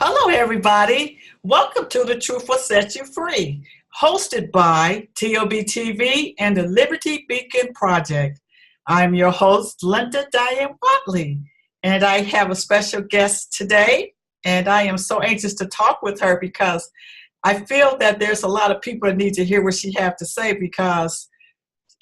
Hello, everybody. Welcome to The Truth Will Set You Free, hosted by TLBTV and the Liberty Beacon Project. I'm your host, Linda Diane Wattley, and I have a special guest today, and I am so anxious to talk with her because I feel that there's a lot of people that need to hear what she has to say, because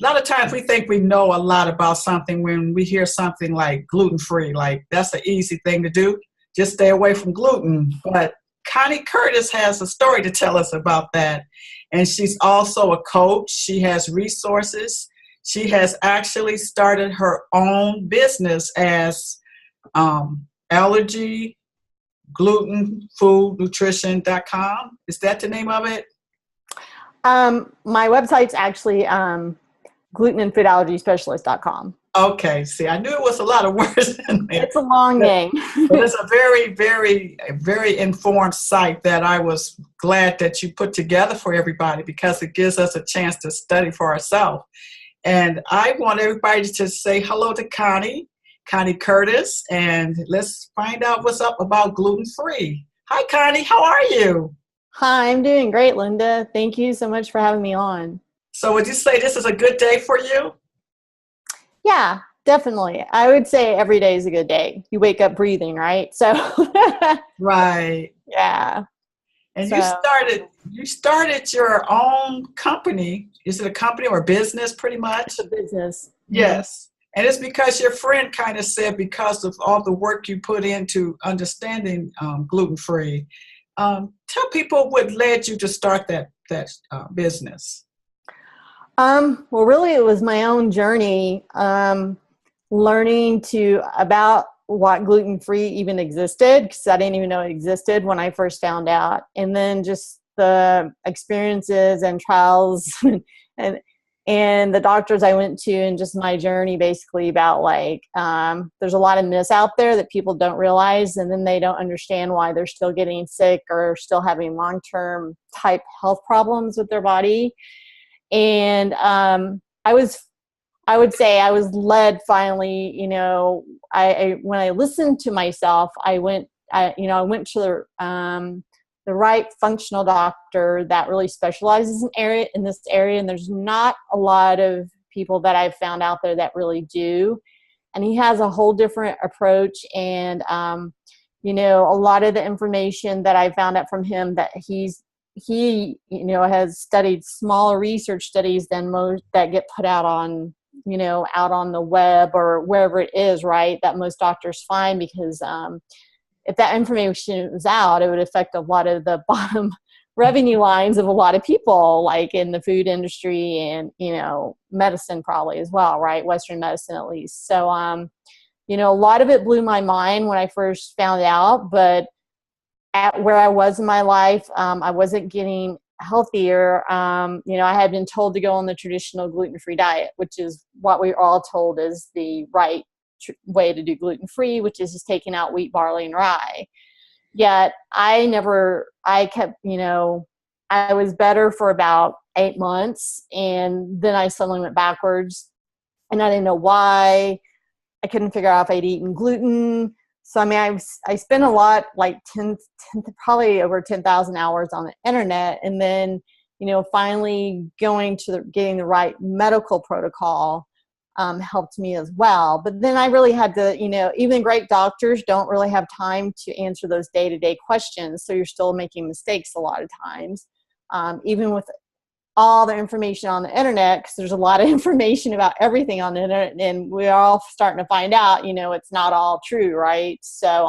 a lot of times we think we know a lot about something when we hear something like gluten-free, like that's an easy thing to do. Just stay away from gluten. But Connie Curtis has a story to tell us about that. And she's also a coach. She has resources. She has actually started her own business as Allergy, Gluten, Food, Nutrition.com. Is that the name of it? My website's actually Gluten and Food Allergy Specialist.com. Okay, see, I knew it was a lot of words in there. It's a long name. But it's a very informed site that I was glad that you put together for everybody, because it gives us a chance to study for ourselves. And I want everybody to say hello to Connie Curtis, and let's find out what's up about gluten-free. Hi, Connie, how are you? Hi, I'm doing great, Linda. Thank you so much for having me on. So would you say this is a good day for you? Yeah, definitely. I would say every day is a good day. You wake up breathing, right? So right. Yeah. And you started your own company. Is it a company or a business, pretty much? It's a business. Yes. And it's because your friend kind of said, because of all the work you put into understanding gluten-free. Tell people what led you to start that business. Well, really, it was my own journey, learning about what gluten-free even existed, because I didn't even know it existed when I first found out. And then just the experiences and trials and the doctors I went to, and just my journey basically about there's a lot of myths out there that people don't realize, and then they don't understand why they're still getting sick or still having long-term type health problems with their body. And I would say I was led finally, when I listened to myself, I went to the right functional doctor that really specializes in this area. And there's not a lot of people that I've found out there that really do. And he has a whole different approach. And, a lot of the information that I found out from him, that he has studied smaller research studies than most that get put out on the web or wherever it is, right, that most doctors find, because if that information was out, it would affect a lot of the bottom revenue lines of a lot of people, like in the food industry and, medicine probably as well, right, Western medicine at least. So, a lot of it blew my mind when I first found out, but at where I was in my life, I wasn't getting healthier. I had been told to go on the traditional gluten-free diet, which is what we're all told is the right way to do gluten-free, which is just taking out wheat, barley, and rye. Yet I kept, I was better for about 8 months, and then I suddenly went backwards, and I didn't know why. I couldn't figure out if I'd eaten gluten. So, I spent a lot, probably over 10,000 hours on the internet. And then, finally getting the right medical protocol helped me as well. But then I really had to, even great doctors don't really have time to answer those day-to-day questions. So you're still making mistakes a lot of times, even with all the information on the internet, because there's a lot of information about everything on the internet, and we're all starting to find out, it's not all true, right? So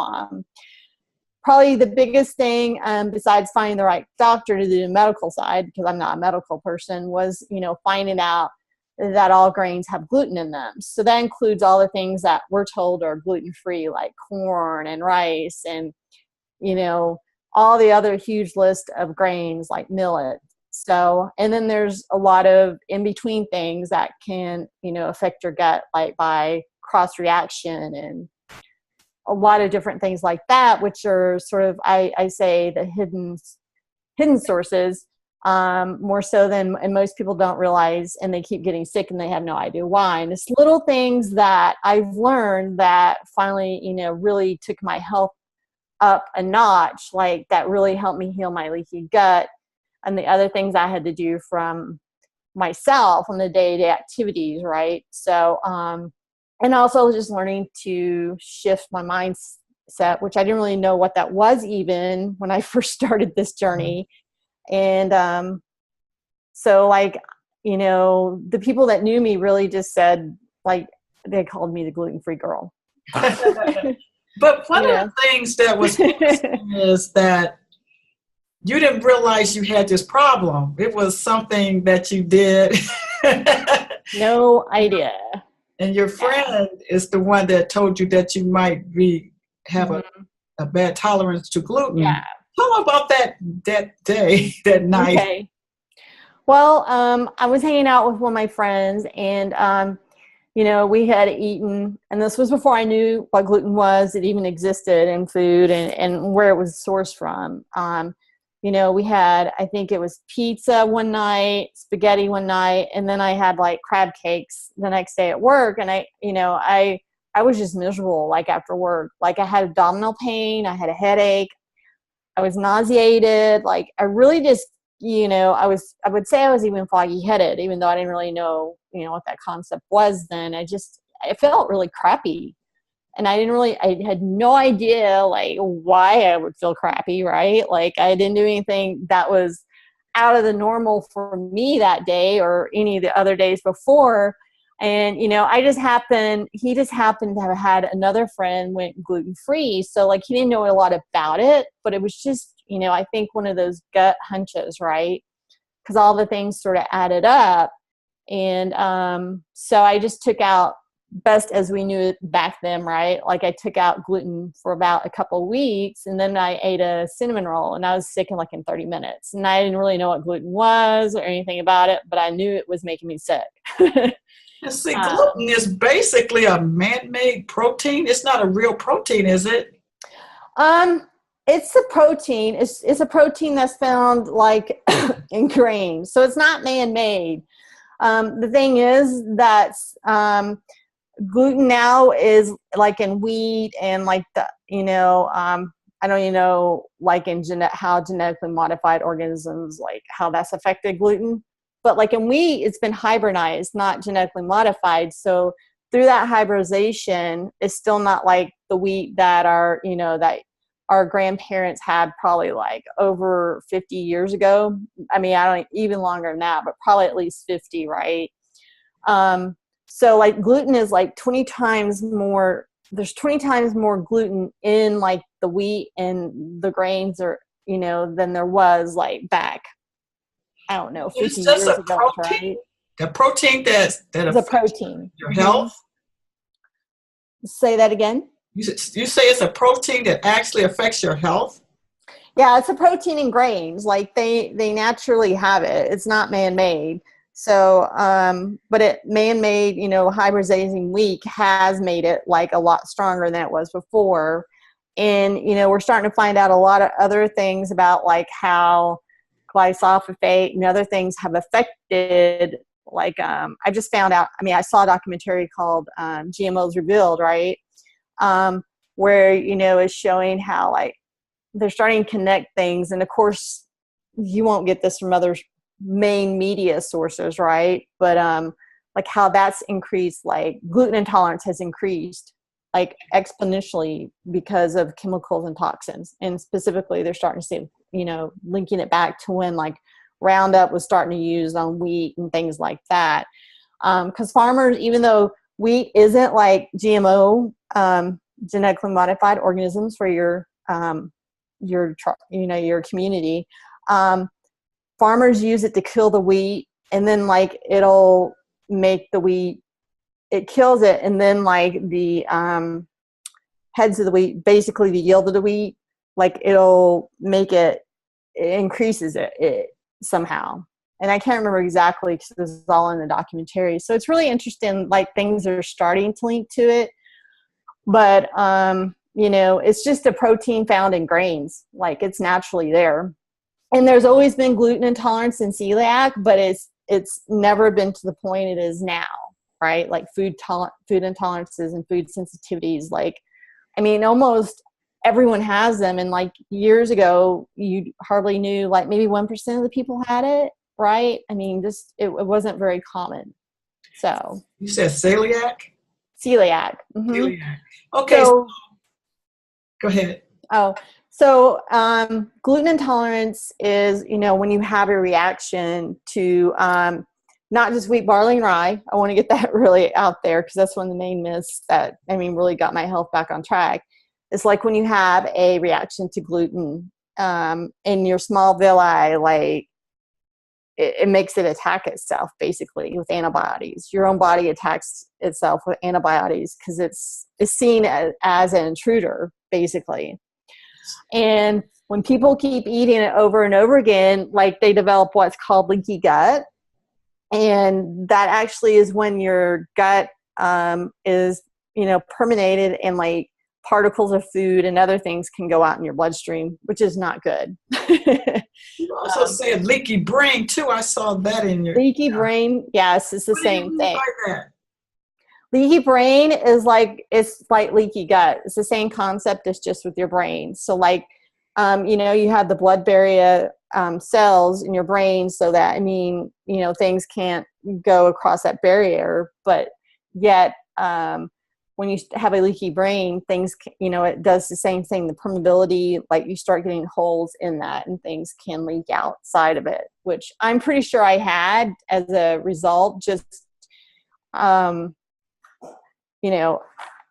probably the biggest thing, besides finding the right doctor to do the medical side, because I'm not a medical person, was, finding out that all grains have gluten in them. So that includes all the things that we're told are gluten-free, like corn and rice and, all the other huge list of grains like millet. So, and then there's a lot of in-between things that can, affect your gut, like by cross-reaction and a lot of different things like that, which are sort of, I say, the hidden sources, more so than, and most people don't realize, and they keep getting sick and they have no idea why. And it's little things that I've learned that finally, really took my health up a notch, like that really helped me heal my leaky gut and the other things I had to do from myself on the day-to-day activities, right? So, and also just learning to shift my mindset, which I didn't really know what that was even when I first started this journey. And so, like, you know, the people that knew me really just said, like, they called me the gluten-free girl. But one of the things that was interesting is that you didn't realize you had this problem. It was something that you did. No idea. And your friend is the one that told you that you might have a bad tolerance to gluten. Yeah. Tell me about that day, that night. Okay. Well, I was hanging out with one of my friends, and you know, we had eaten, and this was before I knew what gluten was, it even existed in food, and where it was sourced from. You know, we had, I think it was pizza one night, spaghetti one night, and then I had like crab cakes the next day at work. And I was just miserable, like after work. Like I had abdominal pain, I had a headache, I was nauseated. Like I really just, you know, I would say I was even foggy headed, even though I didn't really know, you know, what that concept was then. I felt really crappy. And I had no idea like why I would feel crappy, right? Like I didn't do anything that was out of the normal for me that day or any of the other days before. And, you know, he just happened to have had another friend went gluten-free. So like he didn't know a lot about it, but it was just, you know, I think one of those gut hunches, right? Because all the things sort of added up. And so I just took out, best as we knew it back then, right? Like I took out gluten for about a couple of weeks, and then I ate a cinnamon roll, and I was sick in 30 minutes. And I didn't really know what gluten was or anything about it, but I knew it was making me sick. See, gluten is basically a man-made protein. It's not a real protein, is it? It's a protein. It's a protein that's found like in grains, so it's not man-made. The thing is that gluten now is like in wheat and like the, you know, I don't even know like in how genetically modified organisms, like how that's affected gluten. But like in wheat, it's been hybridized, not genetically modified. So through that hybridization, it's still not like the wheat that that our grandparents had probably like over 50 years ago. I mean, I don't even longer than that, but probably at least 50, right? So like gluten is like 20 times more, there's 20 times more gluten in like the wheat and the grains or, you know, than there was like back, I don't know, 50 It's just years a ago, protein, right? a protein that The affects protein. your health. Say that again. You say it's a protein that actually affects your health? Yeah, it's a protein in grains. Like they naturally have it. It's not man-made. So, but it man-made, you know, hybridizing wheat has made it like a lot stronger than it was before. And, you know, we're starting to find out a lot of other things about like how glyphosate and other things have affected, like, I just found out, I mean, I saw a documentary called GMOs Revealed, right? Where, you know, is showing how like they're starting to connect things. And of course, you won't get this from other main media sources, right? But like how that's increased, like gluten intolerance has increased like exponentially because of chemicals and toxins. And specifically, they're starting to see, you know, linking it back to when like Roundup was starting to use on wheat and things like that. Because farmers, even though wheat isn't like GMO, genetically modified organisms for your community, farmers use it to kill the wheat, and then like it'll make the wheat, it kills it, and then like the heads of the wheat, basically the yield of the wheat, like it'll make it increases it somehow. And I can't remember exactly because this is all in the documentary. So it's really interesting, like things are starting to link to it. But you know, it's just a protein found in grains, like it's naturally there. And there's always been gluten intolerance and celiac, but it's never been to the point it is now, right? Like food intolerances and food sensitivities. Like, I mean, almost everyone has them. And like years ago, you hardly knew, like maybe 1% of the people had it, right? I mean, it wasn't very common. So you said celiac? celiac. Celiac. Okay, So go ahead. So gluten intolerance is, when you have a reaction to not just wheat, barley, and rye. I want to get that really out there because that's one of the main myths that, really got my health back on track. It's like when you have a reaction to gluten in your small villi, like it makes it attack itself basically with antibodies. Your own body attacks itself with antibodies because it's seen as an intruder basically. And when people keep eating it over and over again, like they develop what's called leaky gut. And that actually is when your gut is, permeated, and like particles of food and other things can go out in your bloodstream, which is not good. You also said leaky brain too. I saw that in your leaky brain. Yes, it's the same thing. By that? Leaky brain is it's like leaky gut. It's the same concept. It's just with your brain. So like, you have the blood barrier cells in your brain so that, things can't go across that barrier. But yet, when you have a leaky brain, things, it does the same thing. The permeability, like you start getting holes in that and things can leak outside of it, which I'm pretty sure I had as a result. Just,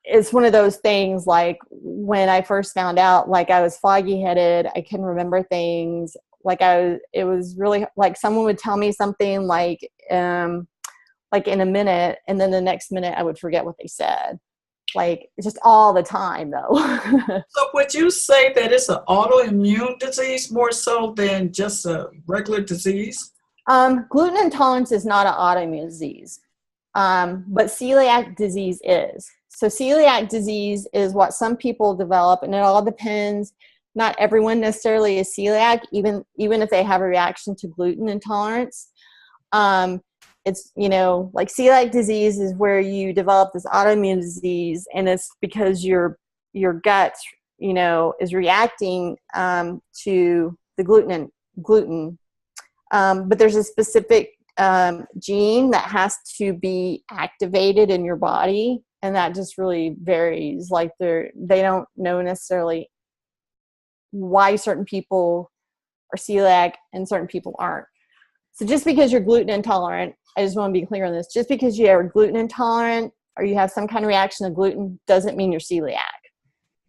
it's one of those things, like when I first found out, like I was foggy headed, I couldn't remember things. It was really like someone would tell me something like in a minute, and then the next minute I would forget what they said. Like just all the time though. So would you say that it's an autoimmune disease more so than just a regular disease? Gluten intolerance is not an autoimmune disease. But celiac disease is. So celiac disease is what some people develop, and it all depends. Not everyone necessarily is celiac, even if they have a reaction to gluten intolerance. It's, like celiac disease is where you develop this autoimmune disease, and it's because your gut, is reacting to the gluten. But there's a specific gene that has to be activated in your body, and that just really varies. Like they don't know necessarily why certain people are celiac and certain people aren't. So just because you're gluten intolerant, I just want to be clear on this, just because you are gluten intolerant or you have some kind of reaction to gluten doesn't mean you're celiac.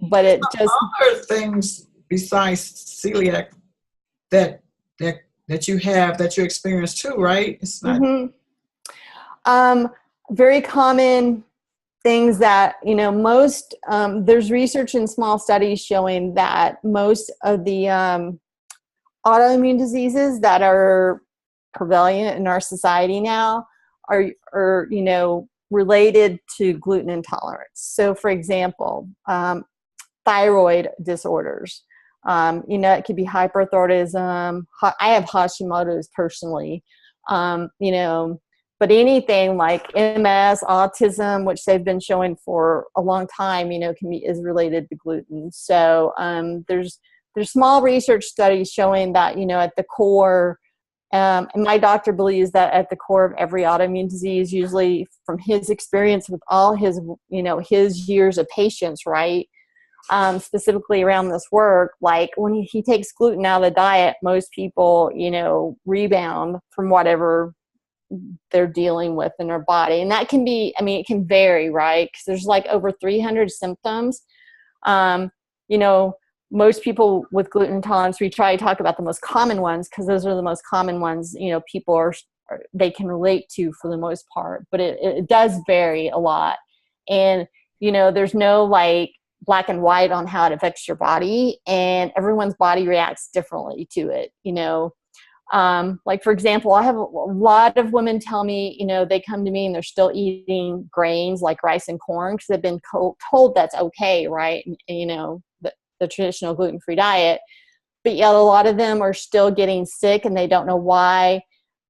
But it just other things besides celiac that you experience too, right? It's not very common things that, most, there's research and small studies showing that most of the autoimmune diseases that are prevalent in our society now are related to gluten intolerance. So for example, thyroid disorders, it could be hyperthyroidism. I have Hashimoto's personally, but anything like MS, autism, which they've been showing for a long time, is related to gluten. So there's small research studies showing that, at the core, and my doctor believes that at the core of every autoimmune disease, usually from his experience with all his, his years of patients, right? Specifically around this work, like when he takes gluten out of the diet, most people, rebound from whatever they're dealing with in their body. And that can be, it can vary, right? Because there's like over 300 symptoms. Most people with gluten intolerance, we try to talk about the most common ones because those are the most common ones, people they can relate to for the most part, but it does vary a lot. And, there's no like black and white on how it affects your body, and everyone's body reacts differently to it, like for example, I have a lot of women tell me, they come to me and they're still eating grains like rice and corn because they've been told that's okay, right? And, the traditional gluten-free diet, but yet a lot of them are still getting sick and they don't know why.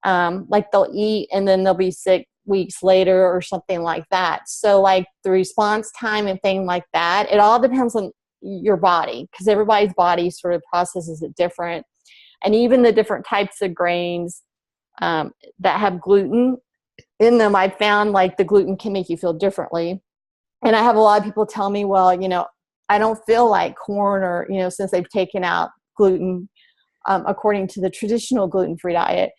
Like they'll eat and then they'll be sick weeks later or something like that. So like the response time and things like that, it all depends on your body, because everybody's body sort of processes it different. And even the different types of grains that have gluten in them, I found like the gluten can make you feel differently. And I have a lot of people tell me, well, I don't feel like corn, or, since they've taken out gluten, according to the traditional gluten-free diet,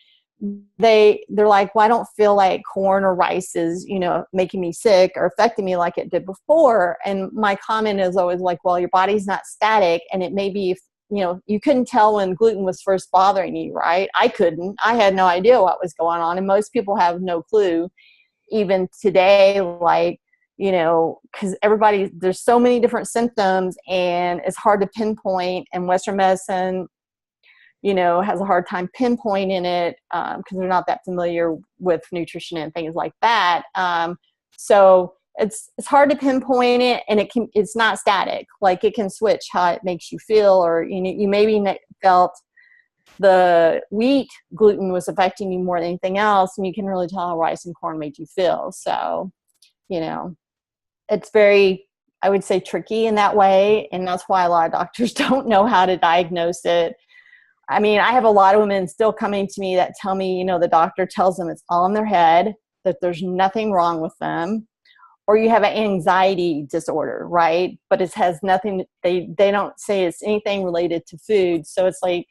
they're like, well, I don't feel like corn or rice is, making me sick or affecting me like it did before. And my comment is always like, well, your body's not static, and it may be, you couldn't tell when gluten was first bothering you, right? I couldn't. I had no idea what was going on, and most people have no clue even today, like, because there's so many different symptoms, and it's hard to pinpoint, and Western medicine, has a hard time pinpointing it because they're not that familiar with nutrition and things like that. So it's hard to pinpoint it, and it's not static. Like, it can switch how it makes you feel, or you maybe felt the wheat gluten was affecting you more than anything else, and you can really tell how rice and corn made you feel. So, it's very, I would say, tricky in that way, and that's why a lot of doctors don't know how to diagnose it. I mean, I have a lot of women still coming to me that tell me, the doctor tells them it's all in their head, that there's nothing wrong with them, or you have an anxiety disorder, right? But it has nothing, they don't say it's anything related to food. So it's like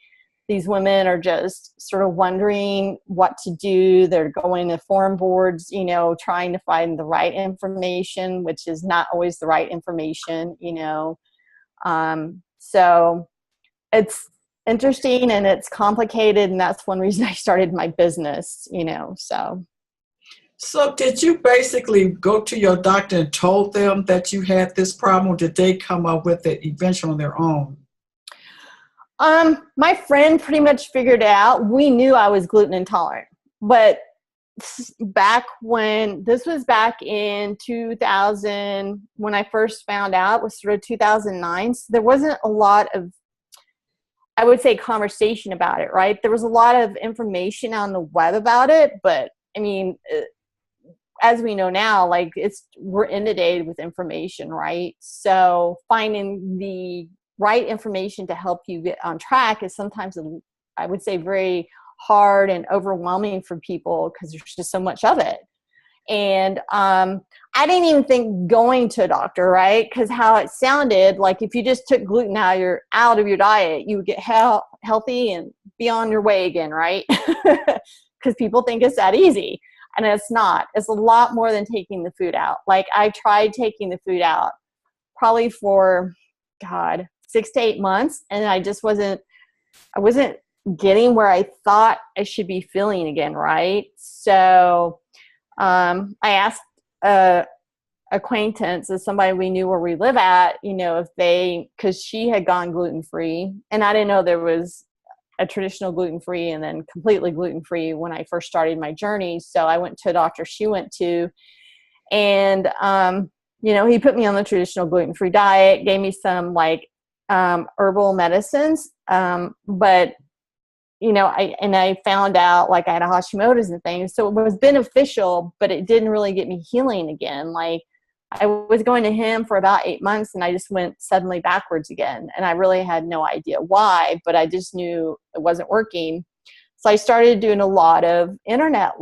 these women are just sort of wondering what to do. They're going to forum boards, trying to find the right information, which is not always the right information, So it's interesting, and it's complicated, and that's one reason I started my business, So did you basically go to your doctor and told them that you had this problem, or did they come up with it eventually on their own? My friend pretty much figured it out. We knew I was gluten intolerant, but back in 2000, when I first found out, was sort of 2009. So there wasn't a lot of, I would say, conversation about it, right? There was a lot of information on the web about it, but I mean, as we know now, like, we're inundated with information, right? So finding the right information to help you get on track is sometimes, I would say, very hard and overwhelming for people, because there's just so much of it. And I didn't even think going to a doctor, right? Because how it sounded like, if you just took gluten out of your diet, you would get healthy and be on your way again, right? Because people think it's that easy. And it's not. It's a lot more than taking the food out. Like, I tried taking the food out probably for, 6 to 8 months, and I wasn't getting where I thought I should be feeling again, right? So I asked a acquaintance, as somebody we knew where we live at, because she had gone gluten-free, and I didn't know there was a traditional gluten-free and then completely gluten-free when I first started my journey. So I went to a doctor she went to, and he put me on the traditional gluten-free diet, gave me some herbal medicines, but I found out, like, I had a Hashimoto's and things, so it was beneficial, but it didn't really get me healing again. Like, I was going to him for about 8 months, and I just went suddenly backwards again, and I really had no idea why, but I just knew it wasn't working. So I started doing a lot of internet,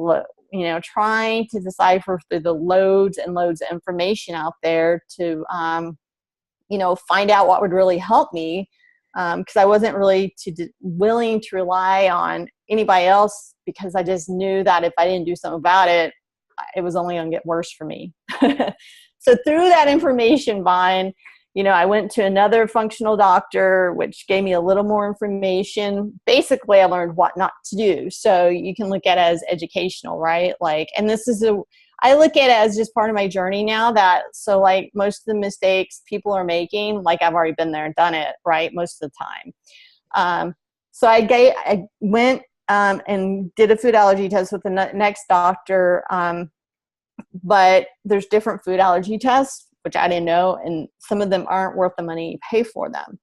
trying to decipher through the loads and loads of information out there to, find out what would really help me. Because I wasn't really willing to rely on anybody else, because I just knew that if I didn't do something about it, it was only going to get worse for me. So through that information, Vine, I went to another functional doctor, which gave me a little more information. Basically, I learned what not to do. So you can look at it as educational, right? Like, and I look at it as just part of my journey now, so like, most of the mistakes people are making, like, I've already been there and done it, right? Most of the time. So I went and did a food allergy test with the next doctor. But there's different food allergy tests, which I didn't know. And some of them aren't worth the money you pay for them,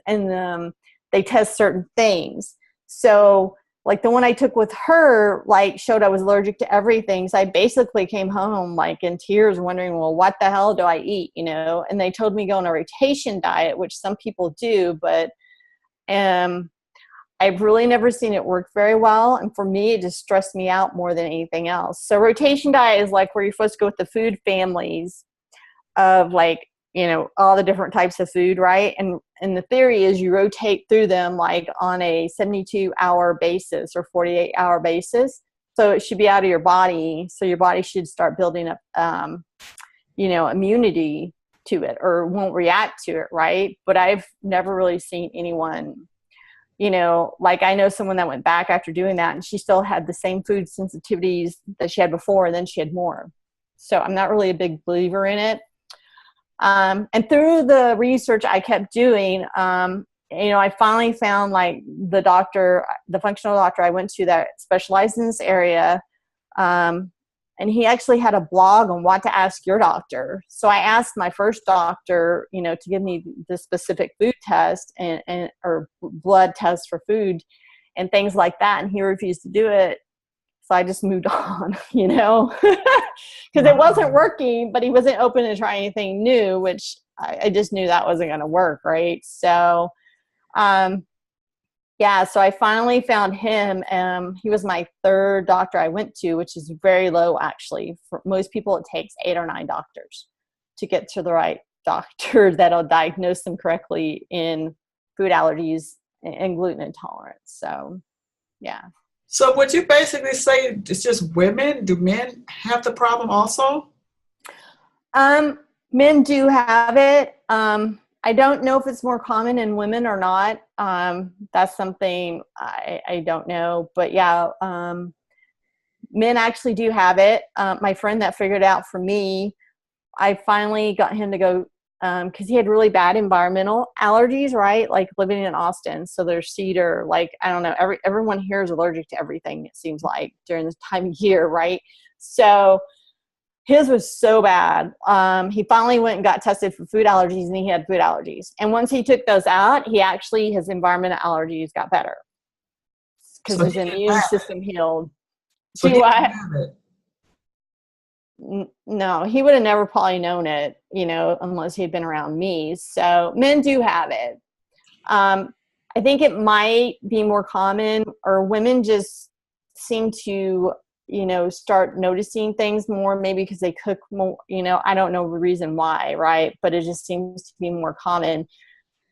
and they test certain things. So like the one I took with her, like showed I was allergic to everything. So I basically came home like in tears wondering, well, what the hell do I eat? You know? And they told me go on a rotation diet, which some people do, but I've really never seen it work very well. And for me, it just stressed me out more than anything else. So rotation diet is like where you're supposed to go with the food families of like, you know, all the different types of food, right? And the theory is you rotate through them like on a 72-hour basis or 48-hour basis. So it should be out of your body. So your body should start building up, you know, immunity to it or won't react to it, right? But I've never really seen anyone, you know, like I know someone that went back after doing that and she still had the same food sensitivities that she had before and then she had more. So I'm not really a big believer in it. And through the research I kept doing, you know, I finally found like the doctor, the functional doctor I went to that specialized in this area. And he actually had a blog on what to ask your doctor. So I asked my first doctor, you know, to give me the specific food test and or blood test for food and things like that. And he refused to do it. So I just moved on, you know, because it wasn't working, but he wasn't open to try anything new, which I just knew that wasn't going to work. Right. So, yeah, so I finally found him. He was my third doctor I went to, which is very low, actually. For most people, it takes 8 or 9 doctors to get to the right doctor that'll diagnose them correctly in food allergies and gluten intolerance. So, yeah. So would you basically say it's just women? Do men have the problem also? Men do have it. I don't know if it's more common in women or not. That's something I don't know. But yeah, men actually do have it. My friend that figured it out for me, I finally got him to go because he had really bad environmental allergies, right? Like living in Austin. So there's cedar, like, I don't know, everyone here is allergic to everything, it seems like, during this time of year, right? So his was so bad. He finally went and got tested for food allergies and he had food allergies. And once he took those out, his environmental allergies got better because his immune system healed. So he didn't have it. No, he would have never probably known it, you know, unless he'd been around me. So men do have it. I think it might be more common, or women just seem to, you know, start noticing things more, maybe because they cook more, you know, I don't know the reason why, right? But it just seems to be more common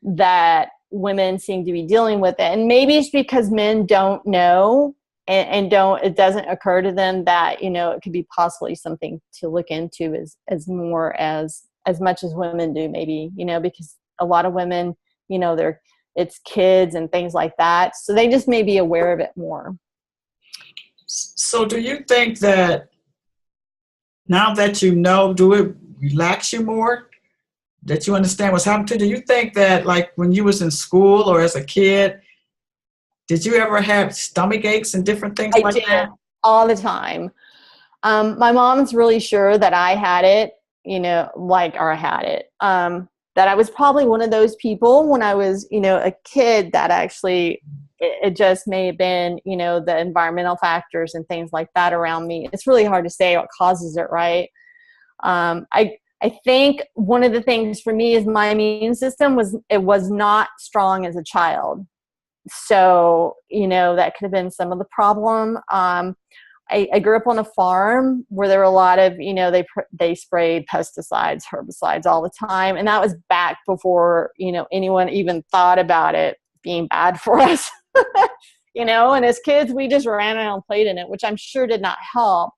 that women seem to be dealing with it. And maybe it's because men don't know and it doesn't occur to them that, you know, it could be possibly something to look into as much as women do, maybe, you know, because a lot of women, you know, it's kids and things like that. So they just may be aware of it more. So do you think that now that you know, do it relax you more? That you understand what's happening to you? Do you think that like when you was in school or as a kid, did you ever have stomach aches and different things like that? All the time. My mom's really sure that I had it, you know, that I was probably one of those people when I was, you know, a kid that actually, it just may have been, you know, the environmental factors and things like that around me. It's really hard to say what causes it, right? I think one of the things for me is my immune system was not strong as a child. So, you know, that could have been some of the problem. I grew up on a farm where there were a lot of, you know, they sprayed pesticides, herbicides all the time. And that was back before, you know, anyone even thought about it being bad for us, you know, and as kids, we just ran around and played in it, which I'm sure did not help.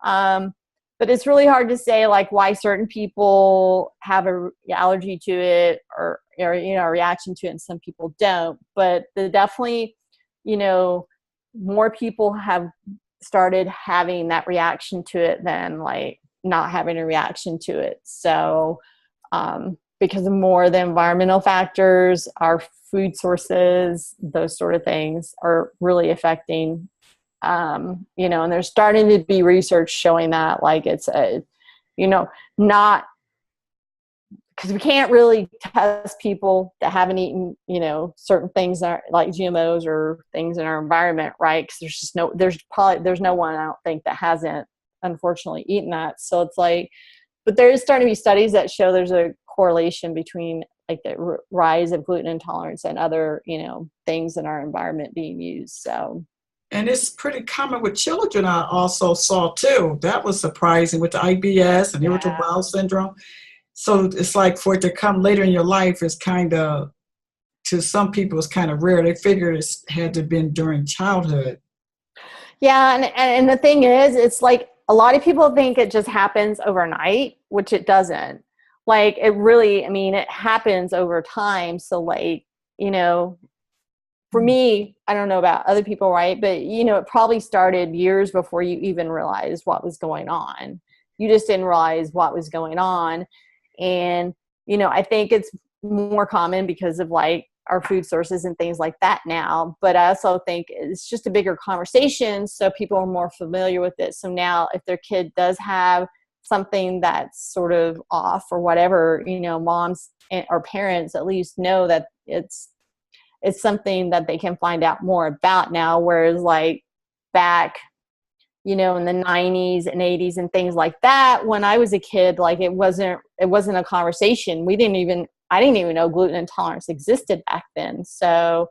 But it's really hard to say like why certain people have an allergy to it or, you know, a reaction to it and some people don't. But definitely, you know, more people have started having that reaction to it than like not having a reaction to it. So because of more of the environmental factors, our food sources, those sort of things are really affecting, you know, and there's starting to be research showing that like it's a, you know, not because we can't really test people that haven't eaten, you know, certain things that are like GMOs or things in our environment, right? Because there's no one, I don't think, that hasn't unfortunately eaten that. So it's like, but there is starting to be studies that show there's a correlation between like the rise of gluten intolerance and other, you know, things in our environment being used. So. And it's pretty common with children, I also saw too. That was surprising with the IBS and irritable Yeah. bowel syndrome. So it's like for it to come later in your life is kind of, to some people, it's kind of rare. They figure it had to have been during childhood. Yeah, and the thing is, it's like a lot of people think it just happens overnight, which it doesn't. Like it really, I mean, it happens over time. So like, you know, for me, I don't know about other people, right? But you know, it probably started years before you even realized what was going on. You just didn't realize what was going on. And, you know, I think it's more common because of like our food sources and things like that now. But I also think it's just a bigger conversation. So people are more familiar with it. So now if their kid does have something that's sort of off or whatever, you know, moms or parents at least know that it's something that they can find out more about now. Whereas like back, you know, in the 90s and 80s and things like that, when I was a kid, like it wasn't a conversation. I didn't even know gluten intolerance existed back then. So,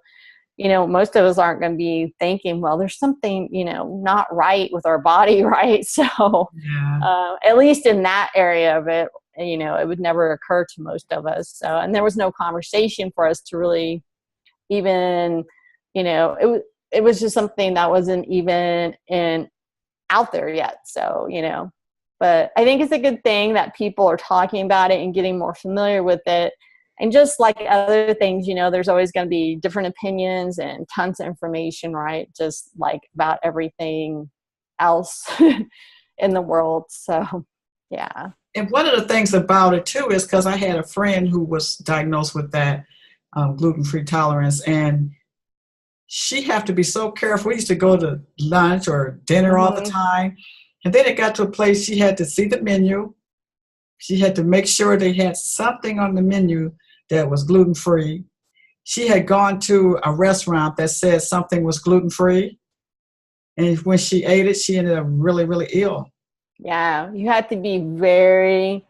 you know, most of us aren't going to be thinking, well, there's something, you know, not right with our body, right? So Yeah. at least in that area of it, you know, it would never occur to most of us. So, and there was no conversation for us to really even, you know, it was just something that wasn't even out there yet. So, you know, but I think it's a good thing that people are talking about it and getting more familiar with it. And just like other things, you know, there's always going to be different opinions and tons of information, right? Just like about everything else in the world. So, yeah. And one of the things about it too is because I had a friend who was diagnosed with that gluten-free tolerance, and she have to be so careful. We used to go to lunch or dinner all the Mm-hmm. time. And then it got to a place she had to see the menu. She had to make sure they had something on the menu that was gluten-free. She had gone to a restaurant that said something was gluten-free. And when she ate it, she ended up really, really ill. Yeah. You have to be very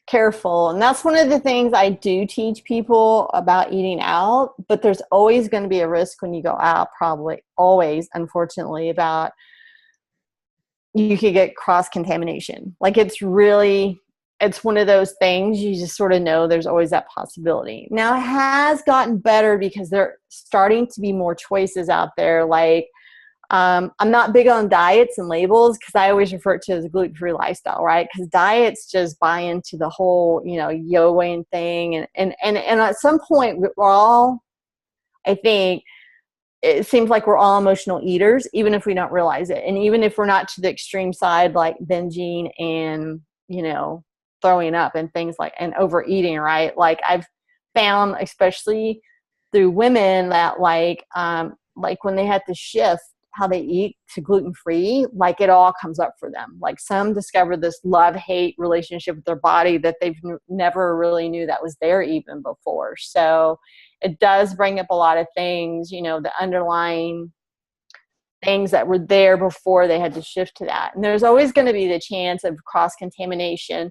careful. And that's one of the things I do teach people about eating out, but there's always going to be a risk when you go out, probably always, unfortunately, about you could get cross-contamination. Like it's one of those things you just sort of know there's always that possibility. Now it has gotten better because there starting to be more choices out there. Like I'm not big on diets and labels because I always refer to it as a gluten-free lifestyle, right? Because diets just buy into the whole, you know, yo-yoing thing. And at some point we're all, I think, it seems like we're all emotional eaters, even if we don't realize it. And even if we're not to the extreme side, like binging and, you know, throwing up and things like, and overeating, right? Like I've found, especially through women, that like when they had to shift how they eat to gluten-free, like it all comes up for them. Like some discover this love-hate relationship with their body that they've never really knew that was there even before. So it does bring up a lot of things, you know, the underlying things that were there before they had to shift to that. And there's always going to be the chance of cross-contamination.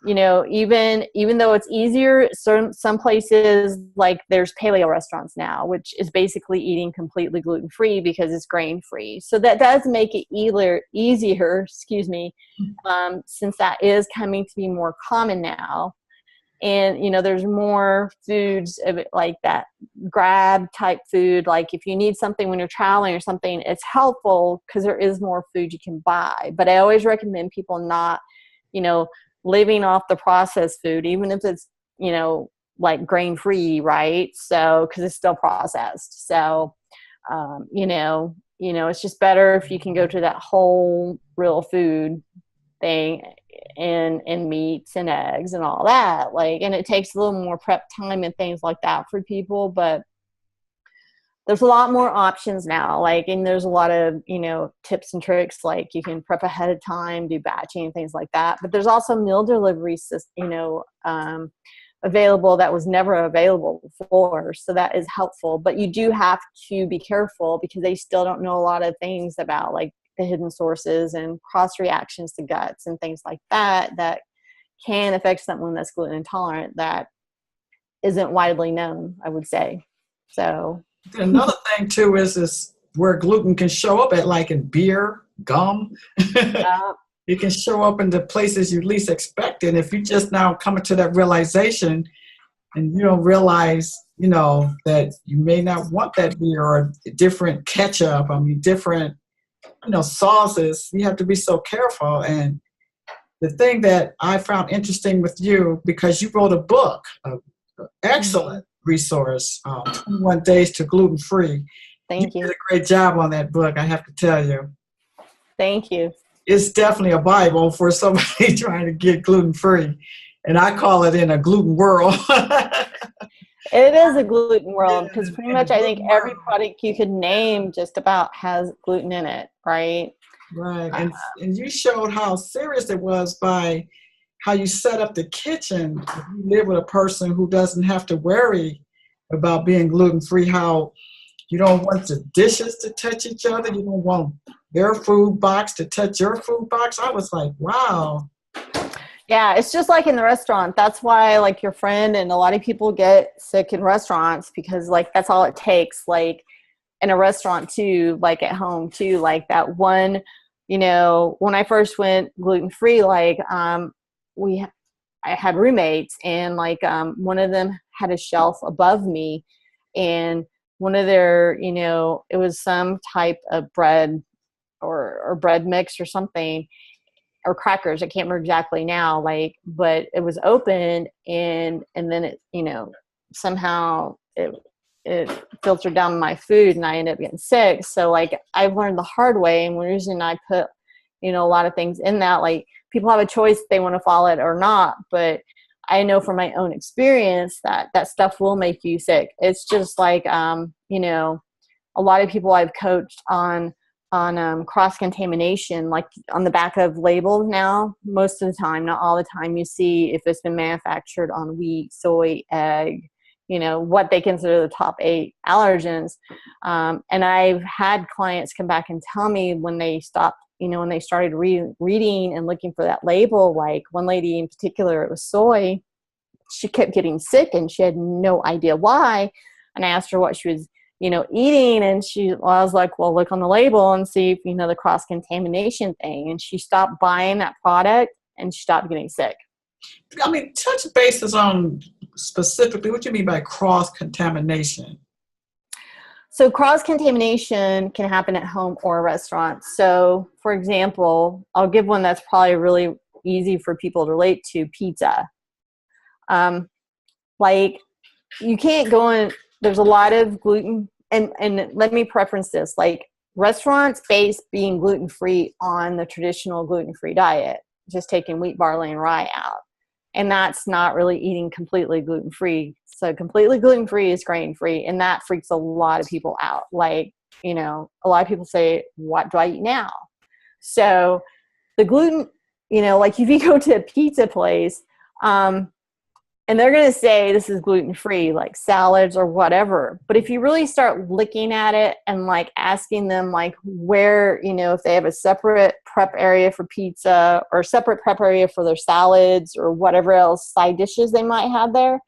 You know, even though it's easier, some places, like there's paleo restaurants now, which is basically eating completely gluten-free because it's grain-free. So that does make it easier, excuse me, since that is coming to be more common now. And, you know, there's more foods like that grab type food. Like if you need something when you're traveling or something, it's helpful because there is more food you can buy. But I always recommend people not, you know, living off the processed food, even if it's, you know, like grain free, right? So, because it's still processed. So, it's just better if you can go to that whole real food thing and meats and eggs and all that. Like, and it takes a little more prep time and things like that for people. But there's a lot more options now, like, and there's a lot of, tips and tricks, like you can prep ahead of time, do batching and things like that. But there's also meal delivery available that was never available before. So that is helpful, but you do have to be careful because they still don't know a lot of things about like the hidden sources and cross reactions to guts and things like that, that can affect someone that's gluten intolerant that isn't widely known, I would say. So another thing too is where gluten can show up at, like in beer, gum. It can show up in the places you least expect it. If you just now coming to that realization and you don't realize, that you may not want that beer or different ketchup, different, sauces, you have to be so careful. And the thing that I found interesting with you, because you wrote a book, an excellent resource, 21 Days to Gluten-Free. Thank you. You did a great job on that book, I have to tell you. Thank you. It's definitely a Bible for somebody trying to get gluten-free. And I call it in a gluten world. It is a gluten world because pretty much I think every product you could name just about has gluten in it, right? Right. And you showed how serious it was by how you set up the kitchen. If you live with a person who doesn't have to worry about being gluten-free, how you don't want the dishes to touch each other. You don't want their food box to touch your food box. I was like, wow. Yeah, it's just like in the restaurant. That's why like your friend and a lot of people get sick in restaurants because like that's all it takes. Like in a restaurant too, like at home too, like that one, when I first went gluten-free, like I had roommates and like one of them had a shelf above me and one of their, it was some type of bread or bread mix or something or crackers. I can't remember exactly now, like, but it was open and then it, somehow it filtered down my food and I ended up getting sick. So like I've learned the hard way. And one reason I put, a lot of things in that, like people have a choice if they want to follow it or not. But I know from my own experience that that stuff will make you sick. It's just like, a lot of people I've coached on cross-contamination, like on the back of labels now, most of the time, not all the time, you see if it's been manufactured on wheat, soy, egg, what they consider the top 8 allergens. And I've had clients come back and tell me when they stopped, when they started reading and looking for that label, like one lady in particular, it was soy. She kept getting sick and she had no idea why. And I asked her what she was eating, and I was like, well, look on the label and see if the cross-contamination thing. And she stopped buying that product and she stopped getting sick. Touch bases on specifically what you mean by cross-contamination. So cross-contamination can happen at home or a restaurant. So for example, I'll give one that's probably really easy for people to relate to: pizza. Like you can't go in, there's a lot of gluten, and let me preference this, like restaurants base being gluten-free on the traditional gluten-free diet, just taking wheat, barley, and rye out. And that's not really eating completely gluten-free. So completely gluten-free is grain-free, and that freaks a lot of people out. Like, a lot of people say, what do I eat now? So the gluten, like if you go to a pizza place, and they're going to say this is gluten-free, like salads or whatever. But if you really start looking at it and like asking them like where, if they have a separate prep area for pizza or a separate prep area for their salads or whatever else side dishes they might have there,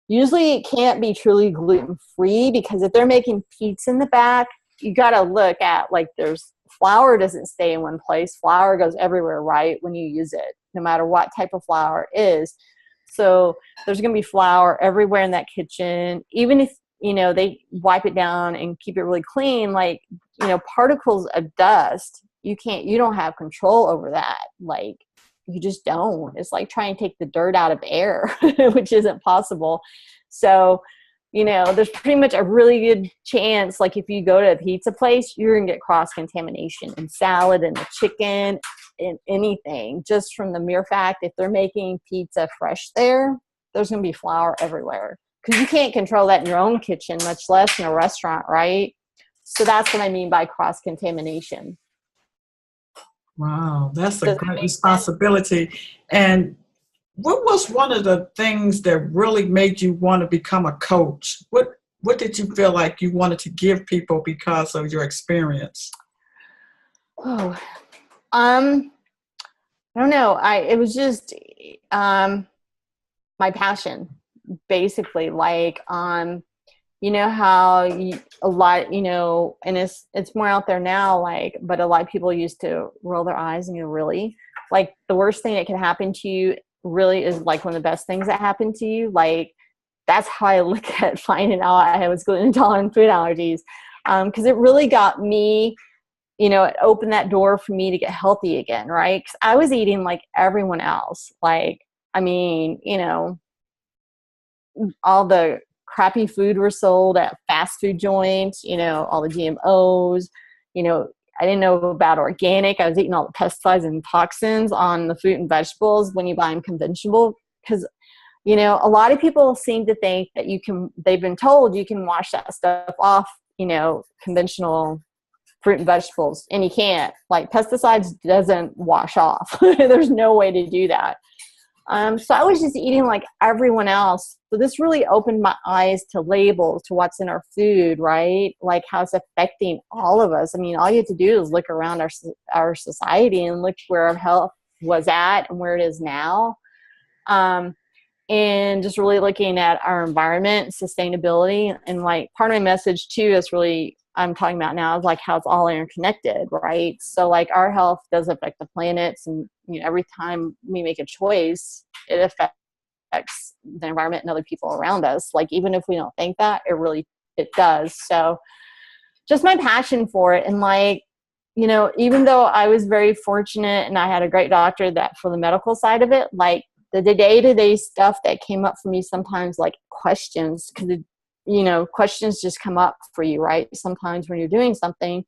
usually it can't be truly gluten-free, because if they're making pizza in the back, you got to look at like there's flour doesn't stay in one place. Flour goes everywhere, right, when you use it, no matter what type of flour it is. So there's going to be flour everywhere in that kitchen. Even if, they wipe it down and keep it really clean, like, particles of dust, you don't have control over that. Like you just don't. It's like trying to take the dirt out of air, which isn't possible. So, there's pretty much a really good chance, like if you go to a pizza place, you're going to get cross-contamination in salad and the chicken and anything, just from the mere fact if they're making pizza fresh there's going to be flour everywhere. because you can't control that in your own kitchen, much less in a restaurant, right? So that's what I mean by cross-contamination. Wow, that's a Does great that make sense? responsibility. And what was one of the things that really made you want to become a coach? What did you feel like you wanted to give people because of your experience? Oh, I don't know. It was just my passion, basically. Like, you know how a lot, you know, and it's more out there now, like, but a lot of people used to roll their eyes and go, really? Like, the worst thing that can happen to you really is like one of the best things that happened to you. Like, that's how I look at finding out I was gluten intolerant food allergies. Because it really got me, you know, it opened that door for me to get healthy again, right? Because I was eating like everyone else. Like, I mean, you know, all the crappy food were sold at fast food joints, you know, all the GMOs, you know, I didn't know about organic. I was eating all the pesticides and toxins on the fruit and vegetables when you buy them conventional. Because, you know, a lot of people seem to think that they've been told you can wash that stuff off, you know, conventional fruit and vegetables, and you can't. Like, pesticides doesn't wash off. There's no way to do that. So I was just eating like everyone else. So this really opened my eyes to labels, to what's in our food, right? Like how it's affecting all of us. I mean, all you have to do is look around our society and look where our health was at and where it is now. And just really looking at our environment, sustainability, and like part of my message too is really I'm talking about now is like how it's all interconnected, right? So like our health does affect the planets, and you know, every time we make a choice, it affects the environment and other people around us. Like even if we don't think that, it does. So just my passion for it, and like, you know, even though I was very fortunate and I had a great doctor that for the medical side of it, like the day-to-day stuff that came up for me sometimes, like questions, because you know, questions just come up for you, right? Sometimes when you're doing something,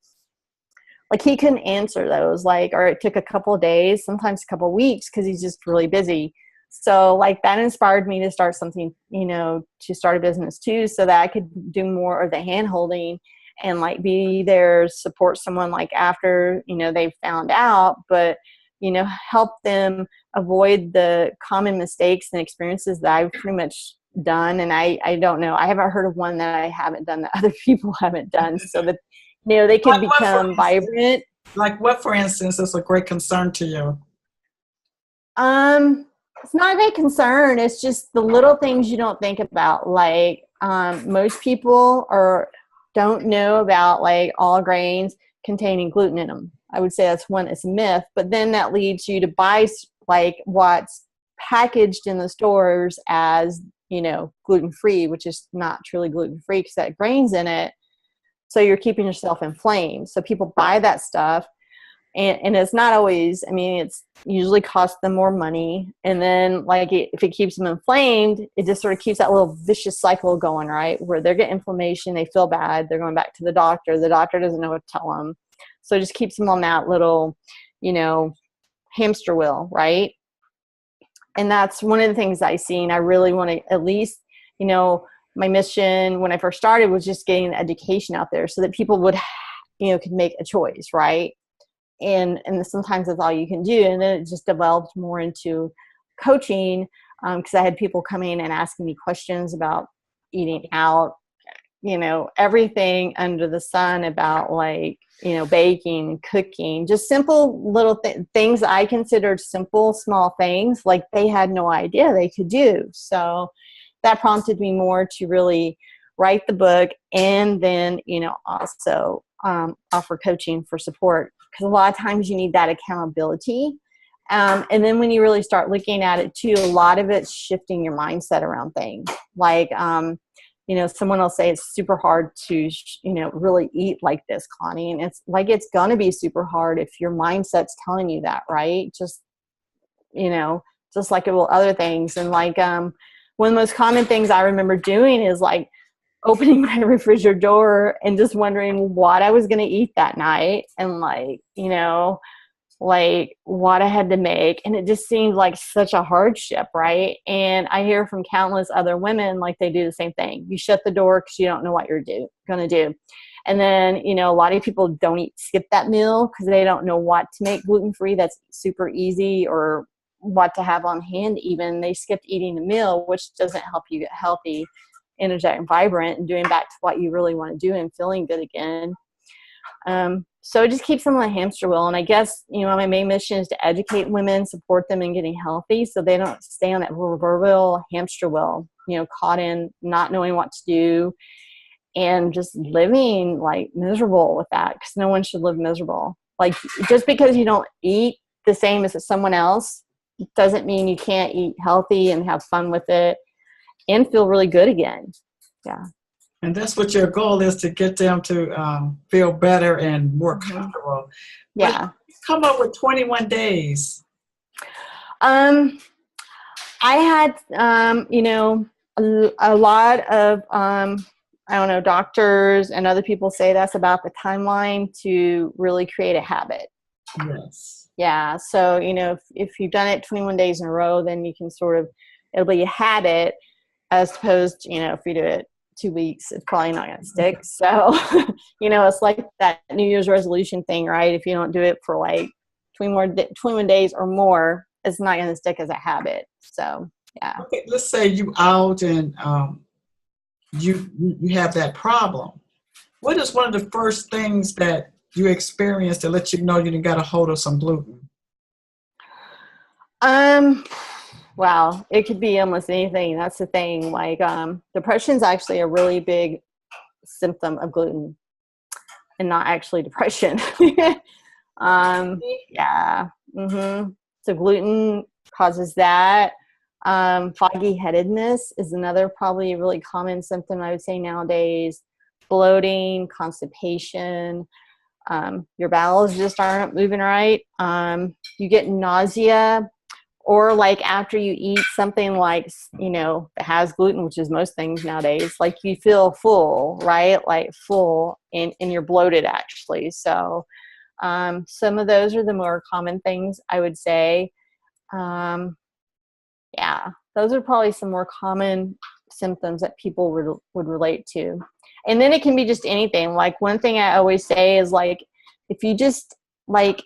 like he couldn't answer those, like, or it took a couple of days, sometimes a couple of weeks, because he's just really busy. So like that inspired me to start something, you know, to start a business too, so that I could do more of the hand holding and like be there, support someone like after, you know, they've found out, but, you know, help them avoid the common mistakes and experiences that I've pretty much done. And I don't know, I haven't heard of one that I haven't done that other people haven't done, so that, you know, they can become vibrant. Like what, for instance, is a great concern to you? It's not a big concern. It's just the little things you don't think about. Like, most people don't know about like all grains containing gluten in them. I would say that's one, it's a myth, but then that leads you to buy like what's packaged in the stores as, you know, gluten-free, which is not truly gluten-free because that grain's in it. So you're keeping yourself inflamed. So people buy that stuff, and it's not always, I mean, it's usually costs them more money. And then like if it keeps them inflamed, it just sort of keeps that little vicious cycle going, right? Where they get inflammation, they feel bad, they're going back to the doctor doesn't know what to tell them. So it just keeps them on that little, you know, hamster wheel, right? And that's one of the things I seen. I really want to at least, you know, my mission when I first started was just getting the education out there so that people would, you know, could make a choice, right? And sometimes that's all you can do. And then it just developed more into coaching, because I had people coming and asking me questions about eating out, you know, everything under the sun about like, you know, baking, cooking, just simple little things I considered simple, small things, like they had no idea they could do. So that prompted me more to really write the book, and then, you know, also offer coaching for support, because a lot of times you need that accountability. And then when you really start looking at it too, a lot of it's shifting your mindset around things. Like, you know, someone will say it's super hard to, you know, really eat like this, Connie. And it's like, it's going to be super hard if your mindset's telling you that, right? Just, you know, just like it will other things. And like, one of the most common things I remember doing is like opening my refrigerator door and just wondering what I was going to eat that night. And like, you know, like what I had to make. And it just seemed like such a hardship, right? And I hear from countless other women, like they do the same thing. You shut the door because you don't know what you're going to do. And then, you know, a lot of people don't skip that meal because they don't know what to make gluten-free that's super easy, or what to have on hand even. They skipped eating the meal, which doesn't help you get healthy, energetic, and vibrant, and doing back to what you really want to do and feeling good again. So it just keeps them on a hamster wheel. And I guess, you know, my main mission is to educate women, support them in getting healthy so they don't stay on that proverbial hamster wheel, you know, caught in not knowing what to do and just living like miserable with that, because no one should live miserable. Like, just because you don't eat the same as someone else doesn't mean you can't eat healthy and have fun with it and feel really good again. Yeah. And that's what your goal is, to get them to feel better and more comfortable. Yeah. Come up with 21 days. I had, you know, a lot of, I don't know, doctors and other people say that's about the timeline to really create a habit. Yes. Yeah. So, you know, if you've done it 21 days in a row, then you can sort of, it'll be a habit, as opposed to, you know, if you do it 2 weeks, it's probably not going to stick. So, you know, it's like that New Year's resolution thing, right? If you don't do it for like 21 days or more, it's not going to stick as a habit. So, yeah. Okay, let's say you out and you have that problem. What is one of the first things that you experience to let you know you got a hold of some gluten? Wow, it could be almost anything. That's the thing. Like, depression is actually a really big symptom of gluten, and not actually depression. Yeah. So gluten causes that. Foggy headedness is another probably really common symptom, I would say, nowadays. Bloating, constipation, your bowels just aren't moving right. You get nausea, or like after you eat something like, you know, that has gluten, which is most things nowadays, like you feel full, right? Like full, and you're bloated actually. So some of those are the more common things, I would say. Yeah, those are probably some more common symptoms that people would relate to. And then it can be just anything. Like, one thing I always say is, like, if you just like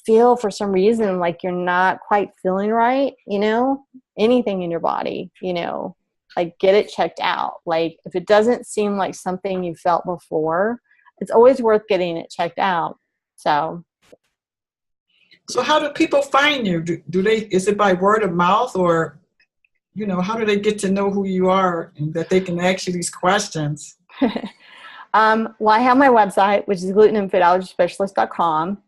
feel for some reason like you're not quite feeling right, you know, anything in your body, you know, like, get it checked out. Like, if it doesn't seem like something you felt before, it's always worth getting it checked out. So how do people find you? Do they, is it by word of mouth, or, you know, how do they get to know who you are and that they can ask you these questions? Well, I have my website, which is glutenandfoodallergyspecialist.com.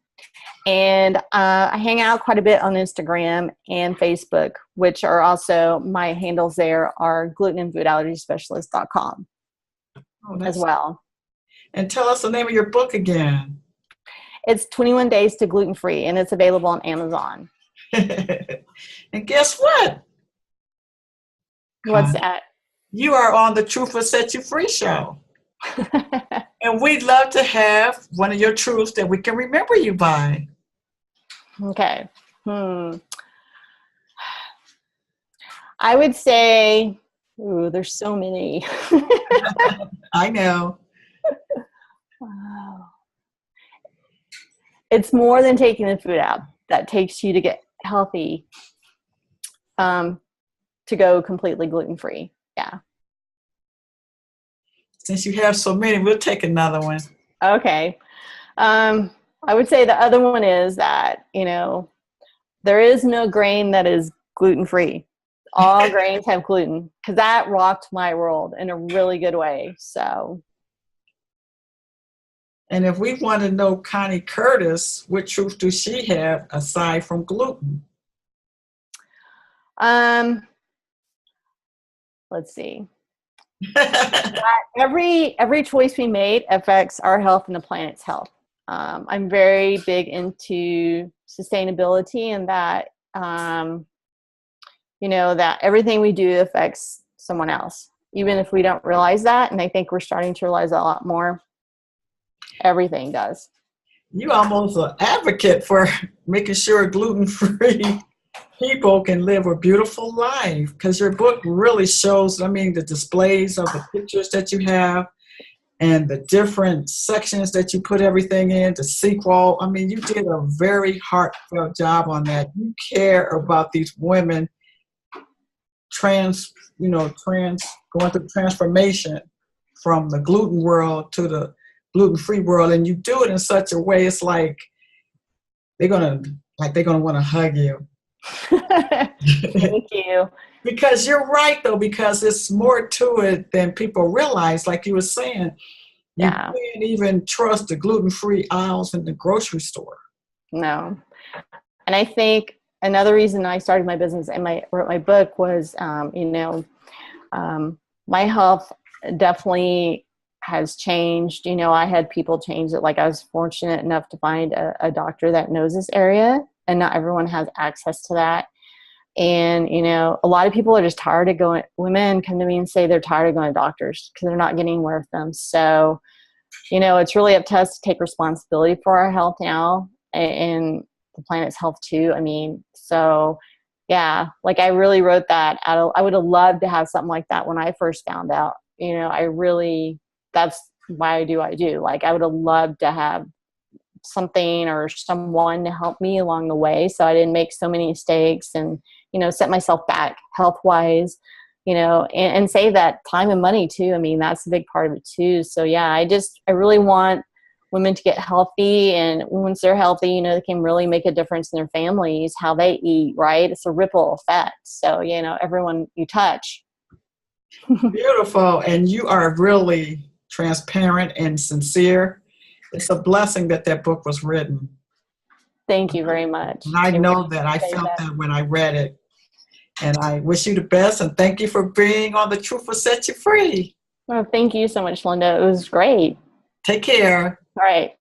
And I hang out quite a bit on Instagram and Facebook, which are also, my handles there are glutenandfoodallergyspecialist.com as well. And tell us the name of your book again. It's 21 Days to Gluten-Free, and it's available on Amazon. And guess what? What's that? You are on the Truth Will Set You Free show. And we'd love to have one of your truths that we can remember you by. Okay. I would say, there's so many. I know. Wow. It's more than taking the food out that takes you to get healthy, to go completely gluten-free. Yeah. Since you have so many, we'll take another one. Okay. I would say the other one is that, you know, there is no grain that is gluten-free. All grains have gluten, because that rocked my world in a really good way. So. And if we want to know Connie Curtis, what truth does she have aside from gluten? Let's see. Every choice we made affects our health and the planet's health. I'm very big into sustainability, and that, you know, that everything we do affects someone else, even if we don't realize that. And I think we're starting to realize that a lot more. Everything does. you almost an advocate for making sure gluten-free people can live a beautiful life, because your book really shows, I mean, the displays of the pictures that you have and the different sections that you put everything in, the sequel. I mean, you did a very heartfelt job on that. You care about these women going through transformation from the gluten world to the gluten-free world, and you do it in such a way it's like they're gonna want to hug you. Thank you. Because you're right, though, because it's more to it than people realize. Like you were saying, you Yeah. can't even trust the gluten-free aisles in the grocery store. No. And I think another reason I started my business and wrote my book was, my health definitely has changed. I had people change it. Like, I was fortunate enough to find a doctor that knows this area, and not everyone has access to that. And, a lot of people are just tired of going. Women come to me and say they're tired of going to doctors because they're not getting anywhere with them. So, it's really up to us to take responsibility for our health now and the planet's health too. I mean, so yeah, like I really wrote that out. I would have loved to have something like that when I first found out. That's why I do. Like, I would have loved to have something or someone to help me along the way, so I didn't make so many mistakes and, set myself back health wise, and save that time and money too. I mean, that's a big part of it too. So yeah, I really want women to get healthy, and once they're healthy, they can really make a difference in their families, how they eat, right? It's a ripple effect. So, everyone you touch. Beautiful. And you are really transparent and sincere. It's a blessing that book was written. Thank you very much. And I know that I felt that when I read it. And I wish you the best, and thank you for being on The Truth Will Set You Free. Well, thank you so much, Linda. It was great. Take care. All right.